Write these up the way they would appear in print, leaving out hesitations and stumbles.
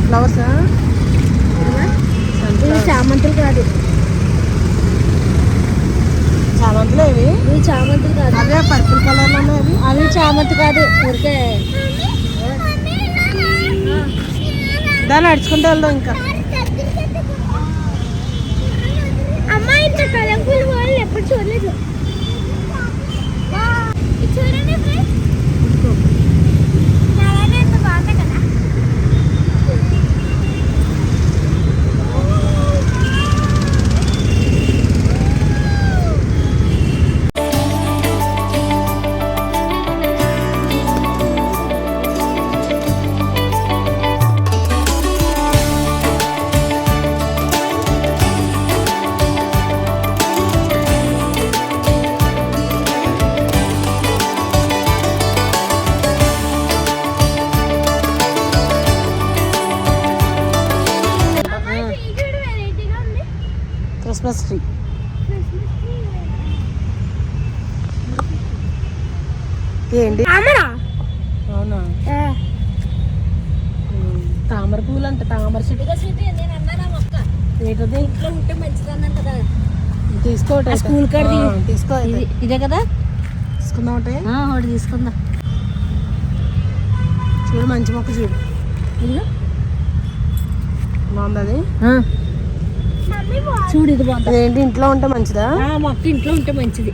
సన్ఫ్లవర్సా? చామంతులు కాదు, చామంతులు ఇవి. ఇవి చామంతులు కాదు. అవే పర్పుల్ కలర్ లో ఉన్నాయి. అవి చామంతి కాదు, ఊరికే దాన్ని నడుచుకుంటూ వెళ్దాం. ఇంకా అమ్మా ఇంత కలర్ఫుల్ వాళ్ళు ఎప్పుడు చూడలేదు. చూడండి ఎంత బాగుంది కదా. Christmas tree. ఏంటి? అవునా? తామర పూలు అంట. తామర చెట్టు ఏంటది? తీసుకోవటం స్కూల్ కార్డ్ తీసుకో. ఇదే కదా, తీసుకుందాం. ఒకటి తీసుకుందాం. చూడు, మంచి మొక్క చూడు. బాగుంది అది. చూడు, ఇది బాగుంది. ఏంటి, ఇంట్లో ఉంటే మంచిదా? మొక్క ఇంట్లో ఉంటే మంచిది.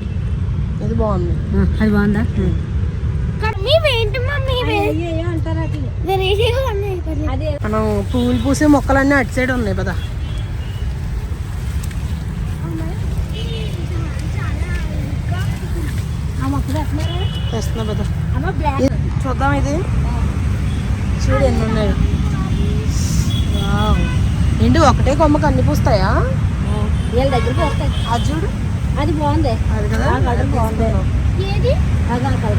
ఇది బాగుంది. అది బాగుందా? మనం పూలు పూసే మొక్కలన్నీ అటు సైడ్ ఉన్నాయి కదా. తెస్తున్నా కదా. చూద్దాం. ఇది చూడు ఎన్ని ఉన్నాయో. ఏంటి, ఒకటే కొమ్మకి అన్ని పూస్తాయా? వీళ్ళ దగ్గరికి వస్తాయి. అది చూడు, అది బాగుంది. అది కదా, అది బాగుంది.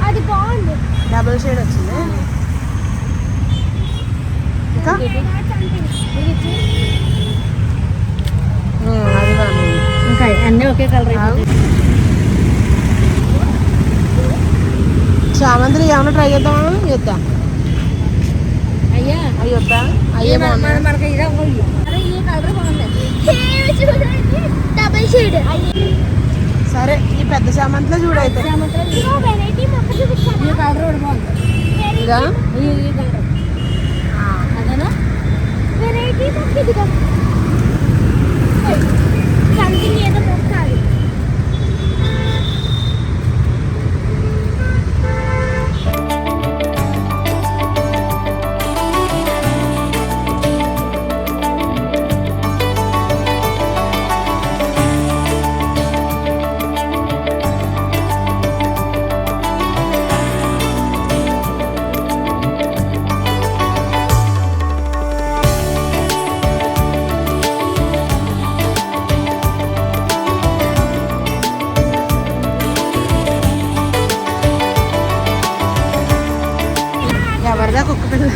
అది బాగుంది. డబుల్ షేడ్ వచ్చింది. ఇంకా అది బాగుంది. ఇంకా అన్నీ ఒకే కలర్. చామంతులు ఏమైనా ట్రై చేద్దామా? వద్దా? అయ్యా అవి వద్దా? అయ్యే మనకి ఈ కలర్ బాగుంది. Double shade. సరే, ఈ పెద్ద చామంతిలో చూడైతే. ఈ కలర్ కూడా బాగుంది. ఇదా? ఈ కలర్ అదేనా? వెరైటీ మొక్క ఇది కదా. సంథింగ్ ఏదో మొక్క అది. ఎవరిదా కుక్క పిల్ల?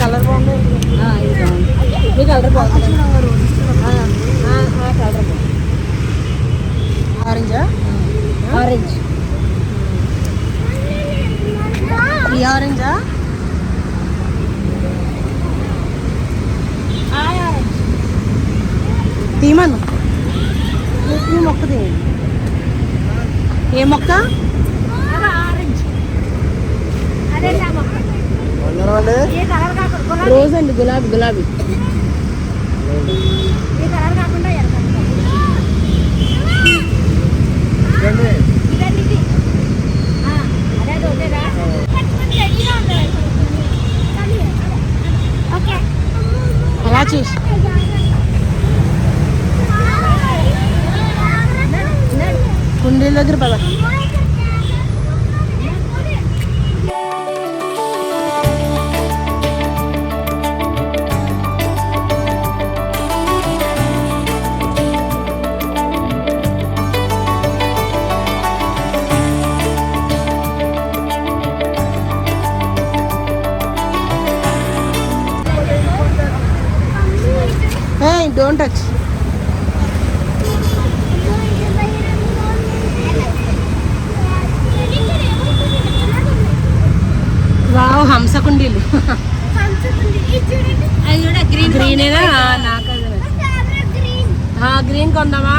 కలర్ బాగుంది. ఈ కలర్ బాగుంది. ఆరెంజా? ఆరెంజ్. ఈ ఆరెంజా? తీమను. ఈ మొక్క తీయండి. ఏ మొక్క? ఆరెంజ్. అదే మొక్క. రోజ్ అండి, గులాబీ. గులాబీ. ఈ కలర్ కాకుండా అలా చూసి కుండీల దగ్గర పద. Don't touch. వావ్ హంసకుండీలు. గ్రీనేనా? నాకు గ్రీన్ కొందామా?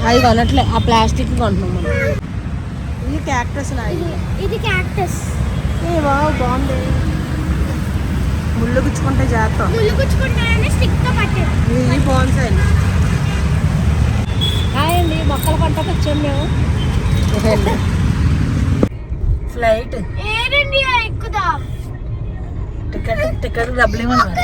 అది కొనట్లే, ఆ ప్లాస్టిక్ కొంటున్నాం మనం. ఇది క్యాక్టస్. ఇది క్యాక్టస్. వావ్ బాగుంది. ముళ్ళు గుచ్చుకుంటే జాగ్రత్త. ముళ్ళు గుచ్చుకుంటారని స్టిక్ తో పట్టారు. ఇది బాగుంది. హాయ్ అండి, మొక్కలు కొంటకు వచ్చాము మేము. ఫ్లైట్ ఏరండి ఎక్కుదా. టికెట్ డబ్బులు ఇవ్వమన్నారు.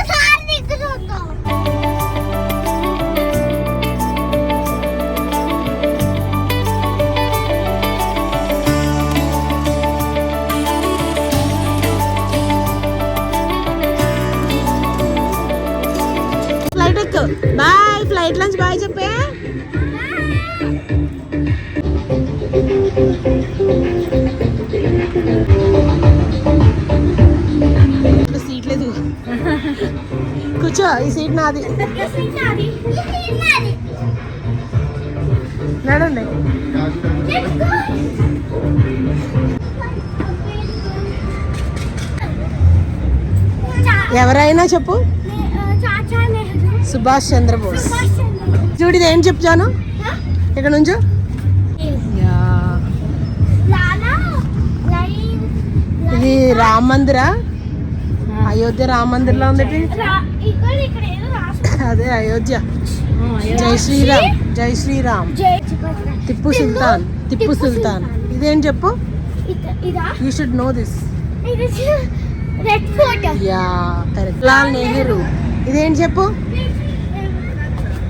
ఫ్లైట్ ఎక్కు. బాయ్. ఫ్లైట్ లంచ్ బాయ్ చెప్పే. సీట్ లేదు, కూర్చో. ఈ సీట్ నాది. నడండి. ఎవరైనా చెప్పు. సుభాష్ చంద్రబోస్. చూడు ఇది ఏం చెప్తాను ఇక్కడ నుంచో. ఇది రామ మందిరా? అయోధ్య రామ మందిర్లో ఉంది. అదే అయోధ్య. జై శ్రీరామ్. జై శ్రీరామ్. టిప్పు సుల్తాన్. టిప్పు సుల్తాన్. ఇదేం చెప్పు. You should know this. Red fort. Yeah correct. Lal Nehru. ఇదేం చెప్పు.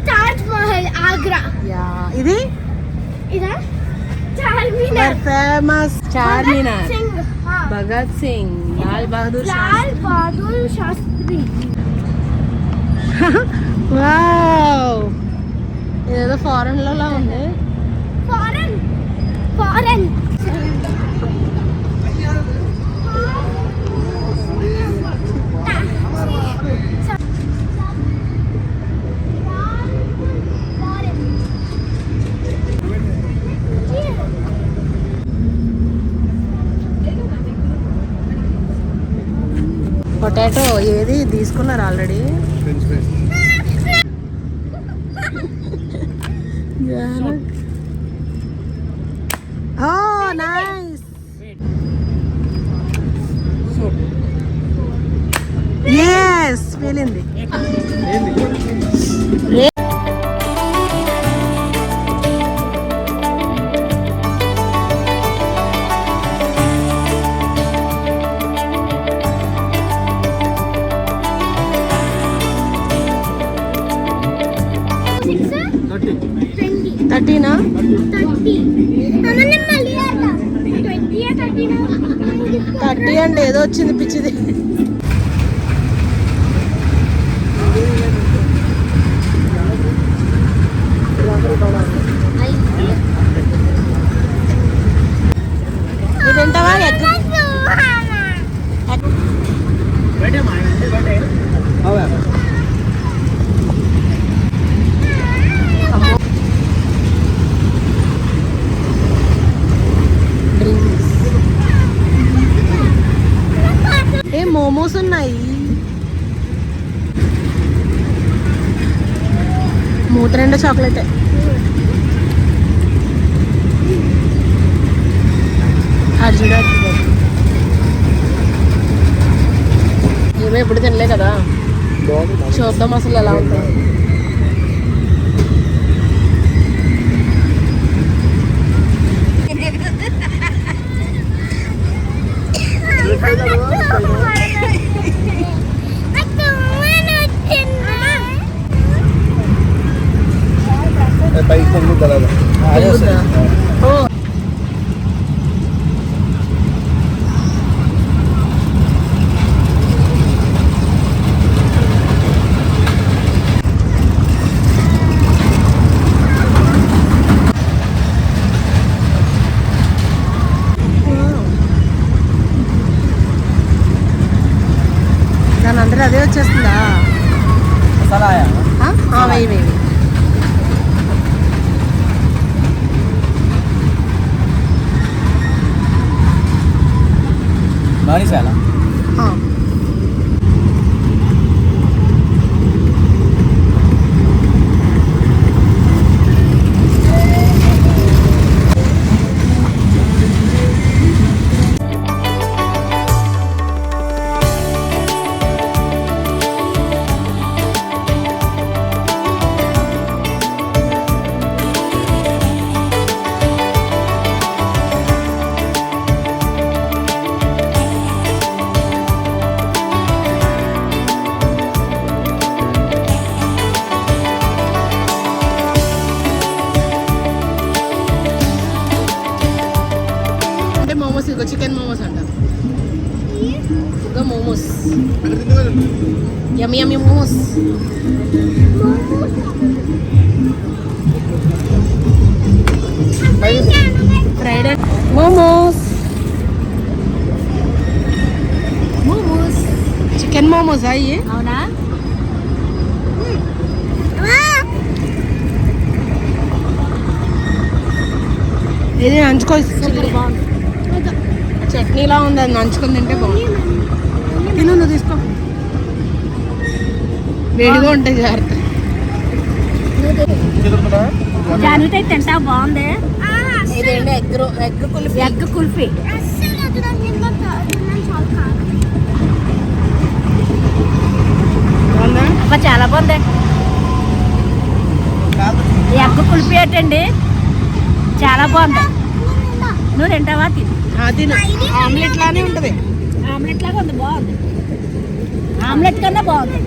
తాజ్ మహల్ ఆగ్రా. యా ఇది ఇదా చార్మినార్. ఫేమస్ చార్మినార్. సింగ్. భగత్ సింగ్. లాల్ బహదూర్ శాస్త్రి. వావ్ ఇదేదో ఫారెన్ లో ఉంది. ఫారెన్. ఫారెన్. పొటాటో ఏది తీసుకున్నారు ఆల్రెడీ. ఓ నైస్. ఎస్ పేలింది. థర్టీనా? 30 అంటే ఏదో వచ్చింది పిచ్చిది. ఇది తింటావా? ఎగ్ మోమోస్ ఉన్నాయి. మూత రెండో చాక్లెట్. అర్జున్ ఏమో ఎప్పుడు తినలే కదా, చూద్దాం అసలు ఎలా ఉంటుంది. కానీ అందరూ అదే వచ్చేస్తుందా? మసాలా ఆయా వెయ్యి వెయ్యి. మసాలా అంటే మోమోస్ ఇదిగో చికెన్ మోమోస్ అంట. ఇదిగో momos, yummy yummy momos. Fried momos, momos chicken momos అయ్యి. అవునా? ఇది నంచుకో, చట్నీలా ఉంది, అది నంచుకొని తింటే బాగుంది. తిను, నువ్వు తీసుకో, వేడిగా ఉంటాయి జాగ్రత్త. జాన్విత తింటా బాగుంది. ఇదేంటి ఎగ్ కుల్ఫీ. ఎగ్ కుల్ఫీ బాగుందా? అబ్బా చాలా బాగుంది. ఎగ్ కుల్ఫీ ఏంటండి, చాలా బాగుంది. నువ్వు తింటావా? తిను, ఆమ్లెట్ లానే ఉంటుంది. ఆమ్లెట్ లాగా ఉంది, బాగుంది. ఆమ్లెట్ కన్నా బాగుంది.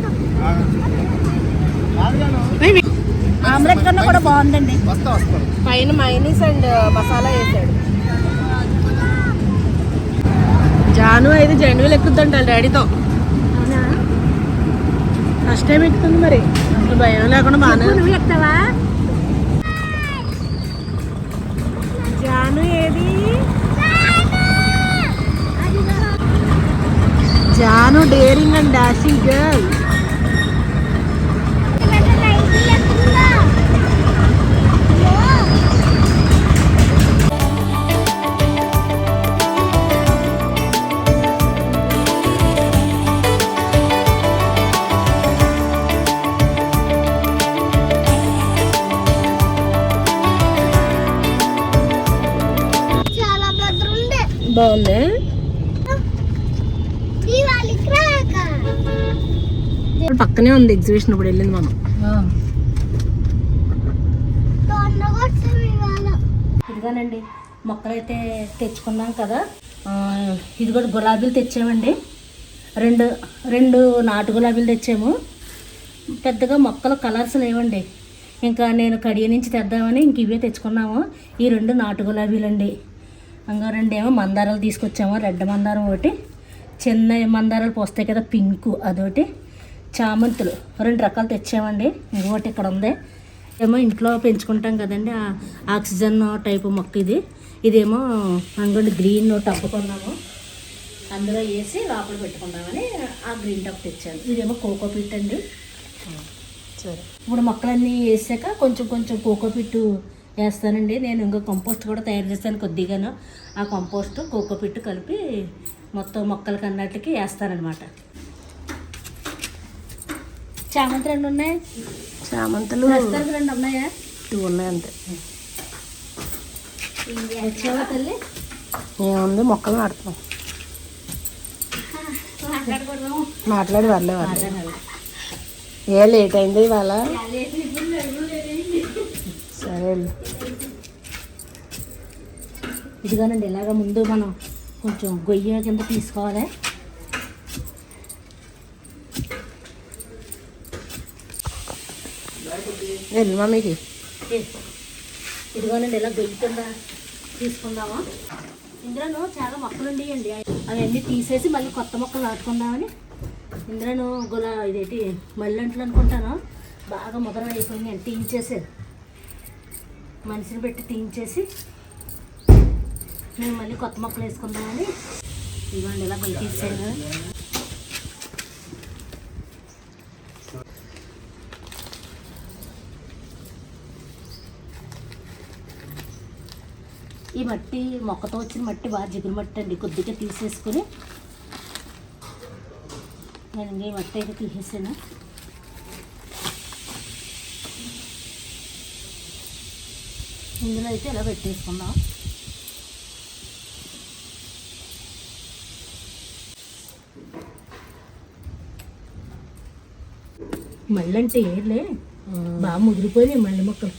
ఆమ్లెట్ కన్నా కూడా బాగుందండి. పైన మైనీస్ అండ్ మసాలా వేసాడు. జాను అయితే జండువులు ఎక్కుతుంట డాడీతో. ఫస్ట్ టైం ఎక్కుతుంది మరి, భయం లేకుండా బాగానే. నువ్వు ఎక్కుతావా? జాను ఏది? Jaanu daring and dashing girl. బాగుంది. పక్కనే ఉంది ఎగ్జిబిషన్, ఇప్పుడు వెళ్ళింది మనం. ఇదిగోనండి మొక్కలు అయితే తెచ్చుకున్నాం కదా. ఇది కూడా గులాబీలు తెచ్చామండి. రెండు నాటు గులాబీలు తెచ్చాము. పెద్దగా మొక్కలు కలర్స్ లేవండి. ఇంకా నేను కడియ నుంచి తెద్దామని ఇంక ఇవే తెచ్చుకున్నాము. ఈ 2 నాటు గులాబీలు అండి. ఇంకా 2 ఏమో మందారాలు తీసుకొచ్చాము. రెడ్ మందారం ఒకటి, చిన్న మందారాలు పోస్తాయి కదా పింకు అదొకటి, చామంతులు 2 రకాలు తెచ్చామండి. ఇంకొకటి ఇక్కడ ఉంది. ఏమో ఇంట్లో పెంచుకుంటాం కదండి, ఆక్సిజన్ టైపు మొక్క ఇది. ఇదేమో అంగడి గ్రీన్ టబ్బు కొన్నాము, అందులో వేసి లోపల పెట్టుకుందామని ఆ గ్రీన్ టబ్ తెచ్చాను. ఇదేమో కోకోపీట్ అండి. సరే, ఇప్పుడు మొక్కలన్నీ వేసాక కొంచెం కొంచెం కోకోపీట్ వేస్తానండి. నేను ఇంకా కంపోస్ట్ కూడా తయారు చేస్తాను కొద్దిగాను. ఆ కంపోస్ట్ కోకోపీట్ కలిపి మొత్తం మొక్కలకి అన్నట్లకి వేస్తానమాట. చామంతి 2 ఉన్నాయి. చామంతులు ప్రస్తుతానికి 2 ఉన్నాయా? 2 ఉన్నాయి అంతే. వచ్చావా తల్లి? ఏముంది, మొక్కలు నాటుతున్నాం. మాట్లాడుకోవడం మాట్లాడి వాళ్ళే. ఏ లేట్ అయింది ఇవాళ? సరే, ఇదిగోనండి ఇలాగ ముందు మనం కొంచెం గొయ్య కింద తీసుకోవాలి. మమ్మీకి ఇదిగోనండి ఇలా గొయ్యి కింద తీసుకుందాము. ఇందులో చాలా మొక్కలు ఉండేయండి, అవన్నీ తీసేసి మళ్ళీ కొత్త మొక్కలు నాటుకుందామని. ఇందులో ఇదేంటి మల్లెంట్లు అనుకుంటాను, బాగా ముదరం అయిపోయింది అని తీయించేసారు. మనిషిని పెట్టి తీయించేసి మేము మళ్ళీ కొత్త మొక్కలు వేసుకుందామని. ఇదిగోండి ఇలా గొయ్యి తీసాను కదా. ఈ మట్టి మొక్కతో వచ్చిన మట్టి బాగా జిగురు మట్టి అండి, కొద్దిగా తీసేసుకుని నేను ఈ మట్టి అయితే తీసేసాను. ఇందులో అయితే ఇలా పెట్టేసుకుందాం. మళ్ళీ అంటే ఏర్లే బాగా ముదిరిపోయినాయి మళ్ళీ మొక్కలు.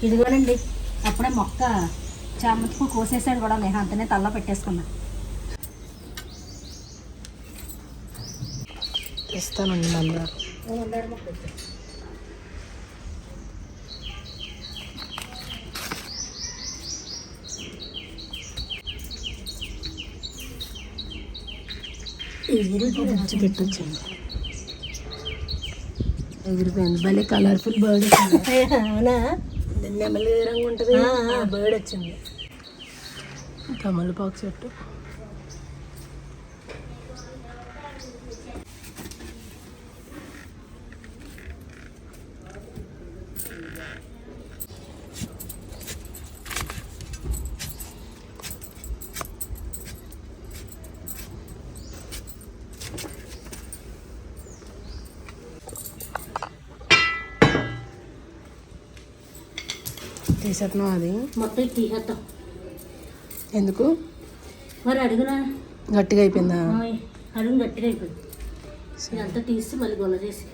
ఇదిగోనండి అప్పుడే మొక్క చామంతి పువ్వు కోసేసాడు కూడా, నేను అంతనే తల్ల పెట్టేసుకున్నా. ఇస్తానండి మళ్ళీ మొక్క మంచి పెట్టొచ్చింది, ఎగిరిపోయింది. భలే కలర్ఫుల్ బర్డ్ వచ్చింది. అవునా, నెమలి రంగు ఉంటుంది, బర్డ్ వచ్చింది. తమలపాకు చెట్టు. తీసేస్తున్నాం అది మొత్తం తీసేద్దాం. ఎందుకు? మరి అడుగునా గట్టిగా అయిపోయిందా? అడుగు గట్టిగా అయిపోయింది. ఇదంతా తీసి మళ్ళీ గొల్ల చేసి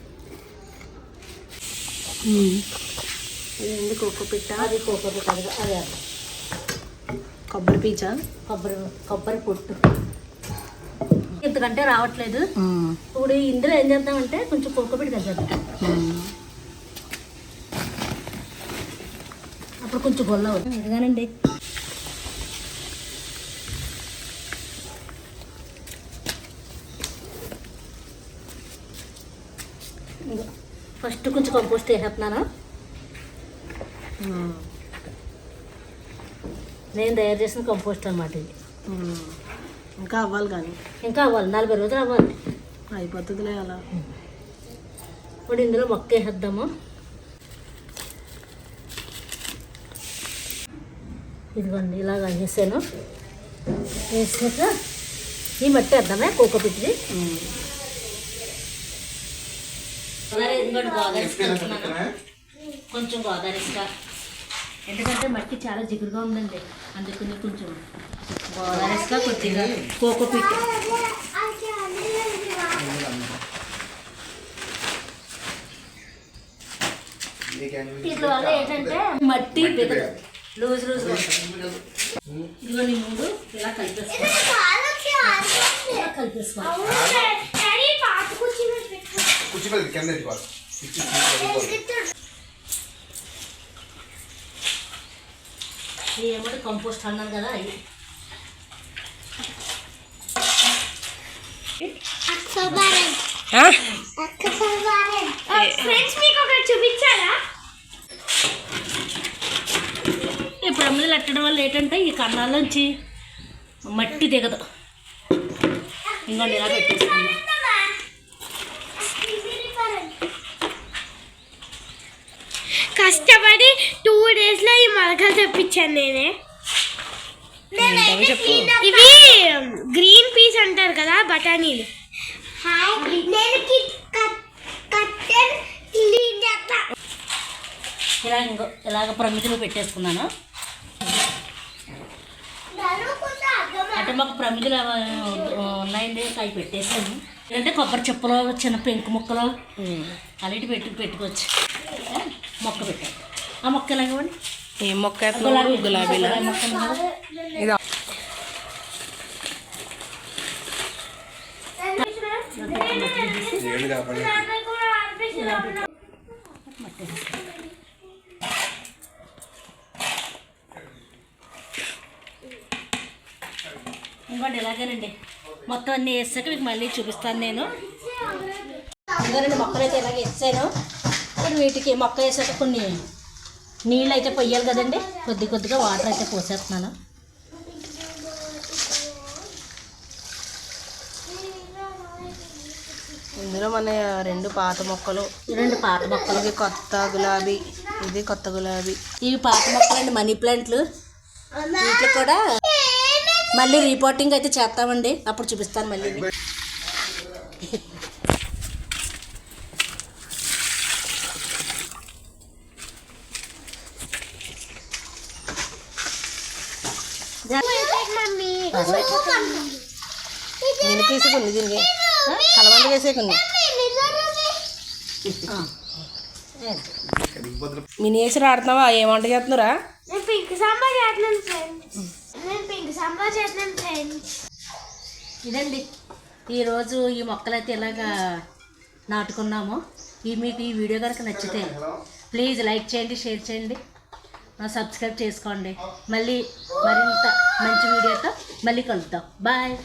ఎందుకు ఒక్క పిట్ట, అది కోకో పిట్ట, అదే కొబ్బరి పీచా, కొబ్బరి పొట్టు ఇంతకంటే రావట్లేదు. ఇప్పుడు ఇందులో ఏం చేద్దామంటే కొంచెం కోకోపిట్ కలిసేద్దాం, అప్పుడు కొంచెం గొల్ల అవుతుంది. ఎదగానండి ఫస్ట్ కొంచెం కంపోస్ట్ వేసేస్తున్నాను. నేను తయారు చేసిన కంపోస్ట్ అన్నమాట ఇది. ఇంకా అవ్వాలి కానీ, ఇంకా అవ్వాలి, 40 రోజులు అవ్వాలి. అయిపోతుందిలే అలా. ఇప్పుడు ఇందులో మొక్క వేసేద్దాము. ఇదిగోండి ఇలాగ వేసాను. వేసాక ఈ మట్టి వేద్దామే కోకోపిట్ది. కొంచెం గోదావరిస్కా, ఎందుకంటే మట్టి చాలా జిగురుగా ఉందండి, అందుకని కొంచెం గోదావరిస్కా, కొద్దిగా కోకోపిట్. వీటి వల్ల ఏంటంటే మట్టి లూజ్ లూజ్గా ఉంటుంది. ఇదిగోని 3 ఇలా కలిపేసుకోవాలి. ఏమంటే కంపోస్ట్ అన్నాను కదా, అవి ఇప్పుడు అమ్మలు అట్టడం వల్ల ఏంటంటే ఈ కన్నాల్లోంచి మట్టి దిగదు. ఇంకోండి ఇలా పెట్టేసుకుందాం. కష్టపడి 2 days లో ఈ మొలకలు తెప్పించాను నేనే. ఇవి గ్రీన్ పీస్ అంటారు కదా, బఠానీలు. ఇలాగ ప్రమిదిలో పెట్టేసుకున్నాను. అంటే మాకు ప్రమిదిలు ఉన్నాయండి, అవి పెట్టేసాను. అంటే కొబ్బరి చెప్పులు, చిన్న పెంకు ముక్కలు అలాంటి పెట్టుకోవచ్చు. మొక్క పెట్టాను. ఆ మొక్క ఎలాగండి, ఏ మొక్క? గులాబీలా మొక్క. ఇంకోటి ఇలాగేనండి, మొత్తం అన్నీ వేసాక మీకు మళ్ళీ చూపిస్తాను నేను. ఇంకోనండి మొక్కలు అయితే ఇలాగే వేసాను. ఇప్పుడు వీటికి మొక్క వేసాక కొన్ని నీళ్ళు అయితే పొయ్యాలి కదండి, కొద్దిగా వాటర్ అయితే పోసేస్తున్నాను. ఇందులో మన 2 పాత మొక్కలు, ఈ 2 పాత మొక్కలు, ఇది కొత్త గులాబీ, ఇది కొత్త గులాబీ. ఇవి పాత మొక్కలు అండి, మనీ ప్లాంట్లు. వీటికి కూడా మళ్ళీ రిపోర్టింగ్ అయితే చేస్తామండి, అప్పుడు చూపిస్తాను మళ్ళీ. నిలిపేసుకుంది దీనికి కలబంద వేసేకుంది. మినియేచర్ ఆడుతున్నావా? ఏం వంట చేస్తున్నారా? నేను పింక్ సాంబార్ చేస్తున్నాను ఫ్రెండ్స్. ఇదండి ఈరోజు ఈ మొక్కలైతే ఇలాగా నాటుకున్నాము. మీకు ఈ వీడియో కనుక నచ్చితే ప్లీజ్ లైక్ చేయండి, షేర్ చేయండి, సబ్స్క్రైబ్ చేసుకోండి. మళ్ళీ మరింత మంచి వీడియోతో మళ్ళీ కలుద్దాం. బాయ్.